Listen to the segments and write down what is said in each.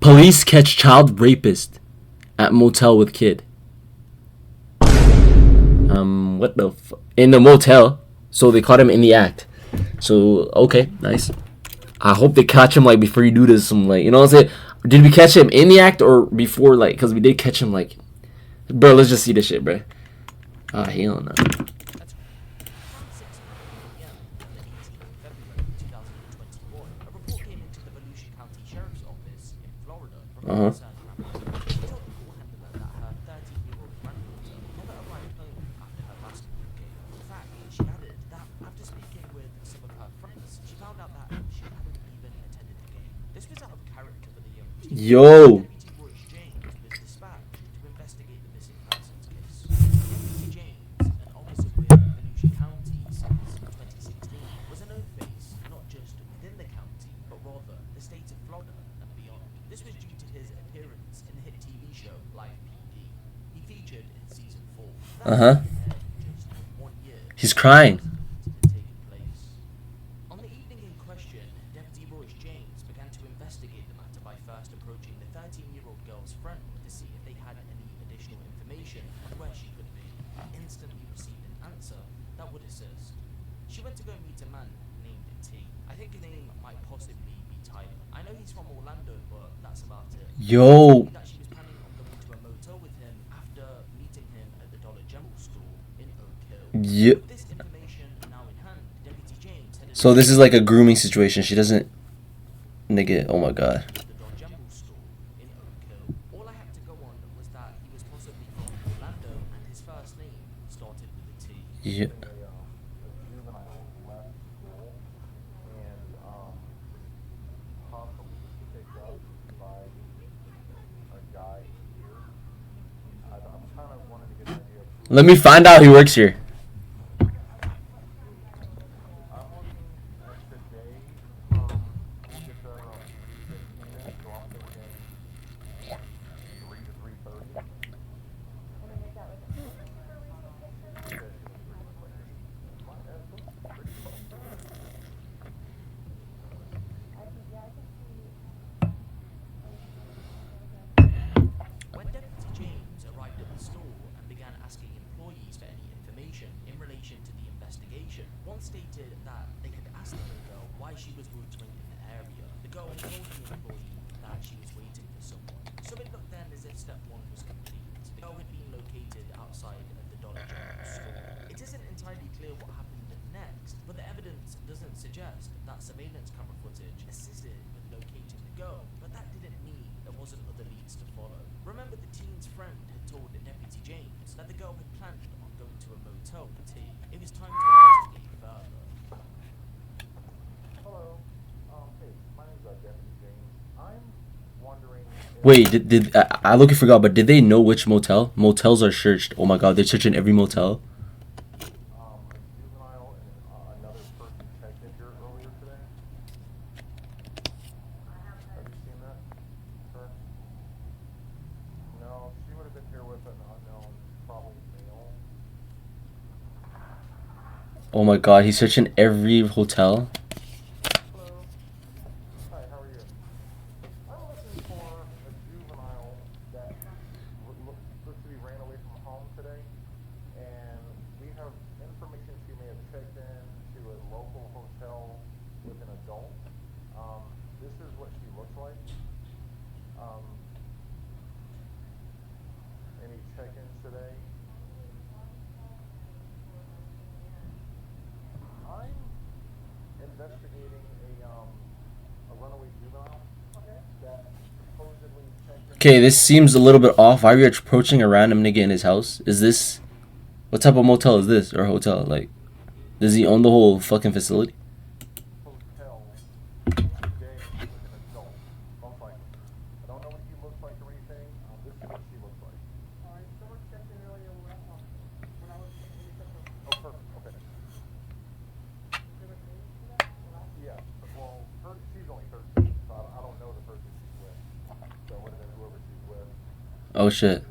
Police catch child rapist at motel with kid. What the in the motel. So they caught him in the act. So okay, nice. I hope they catch him like before you do this. Some like you know what I'm saying. Did we catch him in the act or before? Like, cause we did catch him like, bro. Let's just see this shit, bro. Ah, hell no. Uh huh. Yo. Uh huh. He's crying. Yo. Yeah. So this is like a grooming situation. She doesn't nigga. Oh my god. Yeah. Let me find out who works here. Wait, did I look? I forgot, but did they know which motel? Motels are searched. Oh my god, they're searching every motel. Oh my god, he's searching every hotel. Okay, this seems a little bit off. Why are you approaching a random nigga in his house? Is this what type of motel is this or hotel? Like, does he own the whole fucking facility? Oh shit.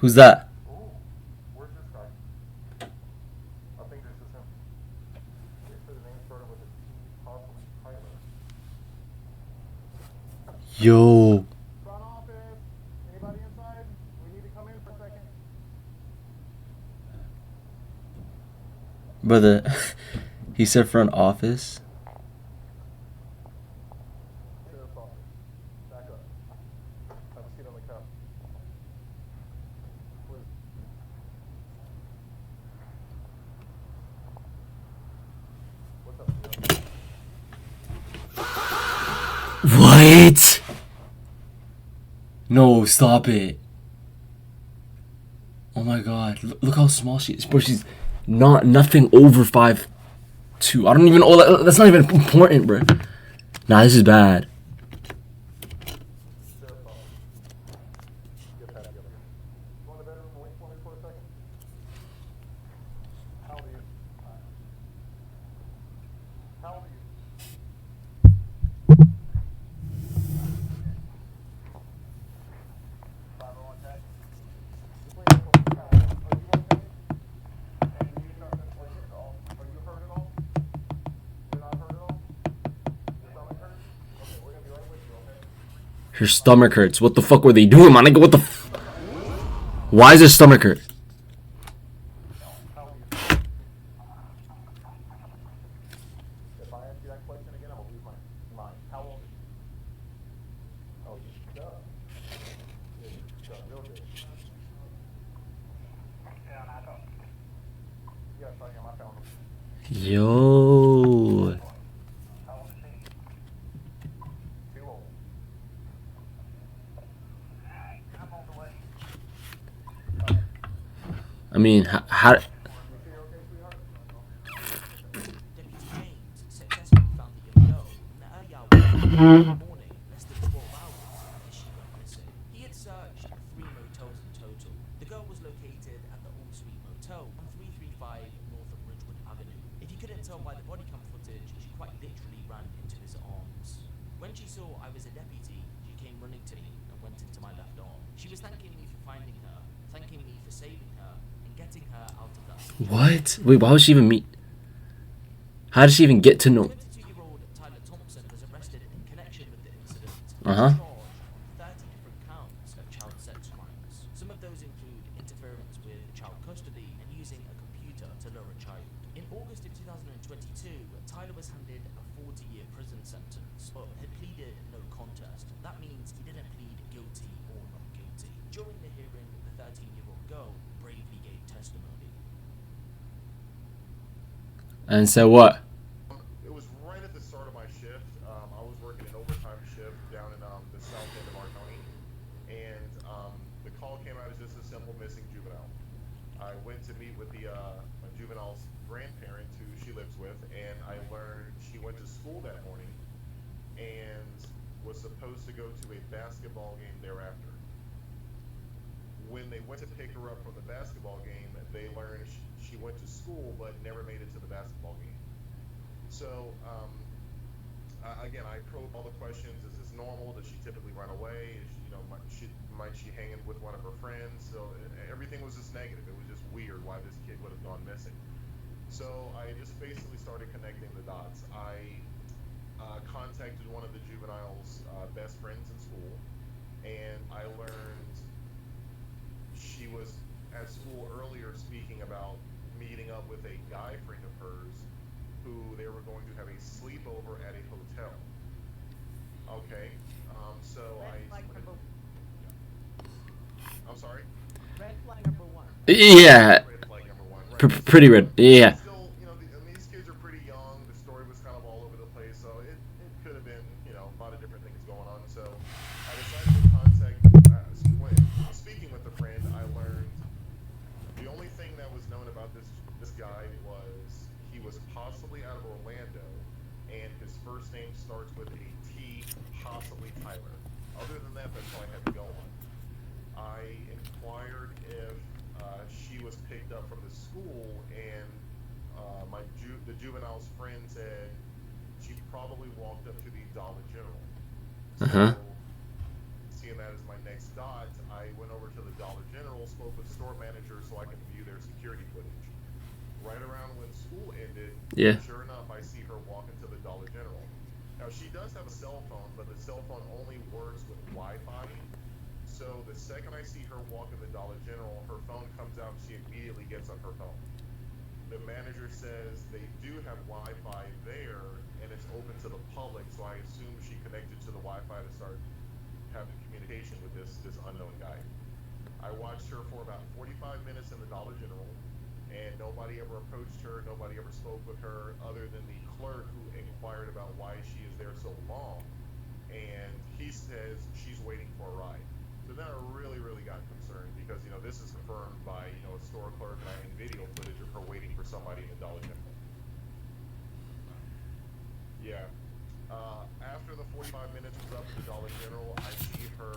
Who's that? Ooh, where's this guy? I think this is him. They said the name started with a T, possibly Tyler. Yo. Front office. Anybody inside? We need to come in for a second. Brother, he said front office. Sheriff's office. Back up. Have a seat on the couch. Where's what's up, Sheriff? What? No, stop it. Oh my god. Look how small she is. Bro, she's nothing over 5'2". I don't even know. That's not even important, bro. Nah, this is bad. Sheriff's office. Get Patty up here. Go in the bedroom and wait for me for a second. How old are you? How old are you? 501 check. Just lean up close. Are you okay? And do you need something like this at all? Are you hurt at all? You're not hurt at all? Your stomach hurts? Okay, we're gonna be right with you, okay? Her stomach hurts. What the fuck were they doing, man? Nigga, what the Why is her stomach hurt? How old are you? If I ask you that question again, I'm gonna lose my mind. How old are you? Oh, you stuck. Yeah, you stuck real good. Yes, I am. I found him. Yo. How old is he? Too old. I'm on the way. I mean, how You sure you're okay, sweetheart? Deputy James successfully found the young girl in the early hours of the morning, less than 12 hours after she went missing. He had searched 3 motels in total. The girl was located at the All Suite Motel on 335 north of Ridgewood Avenue. If you couldn't tell by the body cam footage, she quite literally ran into his arms. When she saw I was a deputy, she came running to me and went into my left arm. She was thanking me for finding her, thanking me for saving her, and getting her out of that situation. What? Wait, why would she even meet? How did she even get to know? 22-year-old Tyler Thompson was arrested in connection with the incident. Uh-huh. He was charged on 30 different counts of child sex crimes. Some of those include interference with child custody and using a computer to lure a child. In August of 2022, Tyler was handed a 40-year prison sentence, but had pleaded no contest. That means he didn't plead guilty or not guilty. During the hearing, the 13-year-old girl bravely gave testimony. And said what? It was right at the start of my shift. I was working an overtime shift down in the south end of our county, and the call came out as just a simple missing juvenile. I went to meet with the juvenile's grandparent, who she lives with, and I learned she went to school that morning and was supposed to go to a basketball game thereafter. When they went to pick her up from the basketball game, they learned she went to school but never made it to the basketball game. So, again, I probed all the questions. Is this normal? Does she typically run away? Is she, might she hang with one of her friends? So everything was just negative. It was just weird why this kid would have gone missing. So I just basically started connecting the dots. I contacted one of the juvenile's best friends in school, and I learned she was at school earlier speaking about meeting up with a guy friend of hers who they were going to have a sleepover at a hotel. Okay, so Red flag number, I'm sorry? red flag number 1. Yeah. Red flag number one, right? Pretty red. Yeah. Still, these kids are pretty young. The story was kind of all over the place, so it could have been, a lot of different things going on. So I decided to contact, speaking with a friend, I learned the only thing that was known about this guy was he was possibly out of Orlando, and his first name starts with a T, possibly Tyler. Other than that, that's all I had to go on. I inquired if she was picked up from the school, and the juvenile's friend said she probably walked up to the Dollar General. Uh-huh. So, seeing that as my next dot, I went over to the Dollar General, spoke with manager so I can view their security footage. Right around when school ended, Yeah. sure enough, I see her walk into the Dollar General. Now, she does have a cell phone, but the cell phone only works with Wi-Fi. So the second I see her walk in the Dollar General, her phone comes out, she immediately gets on her phone. The manager says they do have Wi-Fi there, and it's open to the public, so I assume she connected to the Wi-Fi to start having communication with this unknown guy. I watched her for about 45 minutes in the Dollar General, and nobody ever approached her, nobody ever spoke with her, other than the clerk who inquired about why she is there so long, and he says she's waiting for a ride. So then I really, really got concerned, because, you know, this is confirmed by, you know, a store clerk and video footage of her waiting for somebody in the Dollar General. Yeah. After the 45 minutes was up at the Dollar General, I see her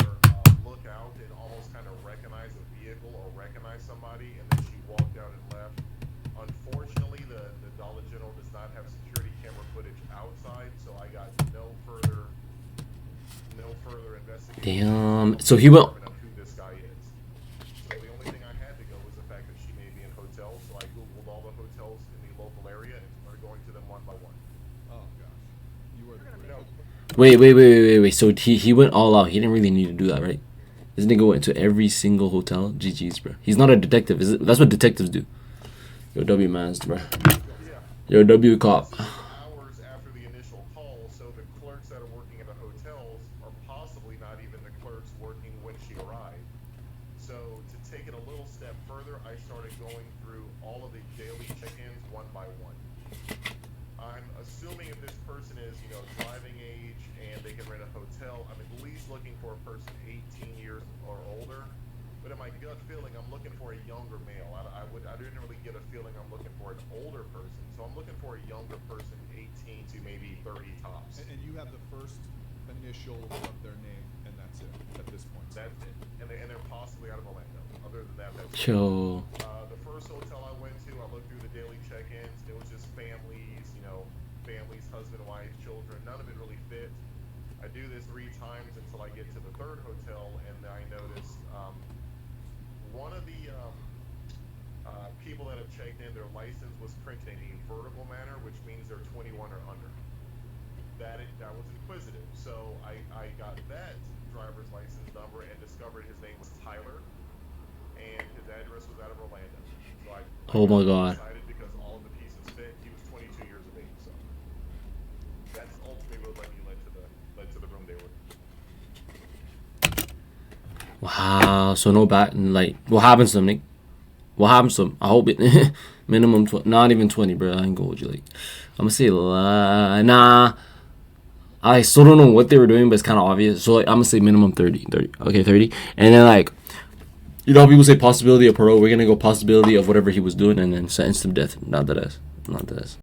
look out and almost kind of recognize a vehicle or recognize somebody, and then she walked out and left. Unfortunately, the Dollar General does not have security camera footage outside, so I got no further investigation. Damn. So he went. On who this guy is. So the only thing I had to go was the fact that she may be in hotels, so I googled all the hotels in the local area and started going to them one by one. Oh gosh, you were the No, Wait. So he went all out. He didn't really need to do that, right? This nigga went to every single hotel. GG's, bro. He's not a detective. Is it? That's what detectives do. Yo, W mans, bro. yeah. Yo, W cop. Hours after the initial call, so the clerks that are working at the hotels are possibly not even the clerks working when she arrived. So to take it a little step further, I started going through all of the daily check-ins one by one. I'm assuming if this person is, you know, driving age and they can rent a hotel, I'm at least looking for a person 18 years or older. But in my gut feeling, I'm looking for a younger male. I didn't really get a feeling I'm looking for an older person. So I'm looking for a younger person, 18 to maybe 30 tops. And you have the first initial of their name, and that's it at this point. That's it. And they're possibly out of Orlando. Other than that, that's it. Yo. The first hotel I went to, I looked through the daily check-ins. It was just families, you know, families, husband, wife, children. None of it really fit. I do this 3 times until I get to the third hotel, and I notice one of the people that have checked in, their license was printed in a vertical manner, which means they're 21 or under. That was inquisitive. So I got that driver's license number and discovered his name was Tyler, and his address was out of Orlando. So I Oh my God. decided because all of the pieces fit. He was 22 years of age. So that's ultimately what led to the room they were. Wow. So no back. Like, what happens to him, Nick? What happens to him? I hope it minimum not even 20, bro. I ain't gonna hold you. Like, I'm gonna say nah. I still don't know what they were doing, but it's kind of obvious. So like, I'm gonna say minimum 30. Okay, 30. And then like, you know, how people say possibility of parole. We're gonna go possibility of whatever he was doing, and then sentence to death. Not that ass.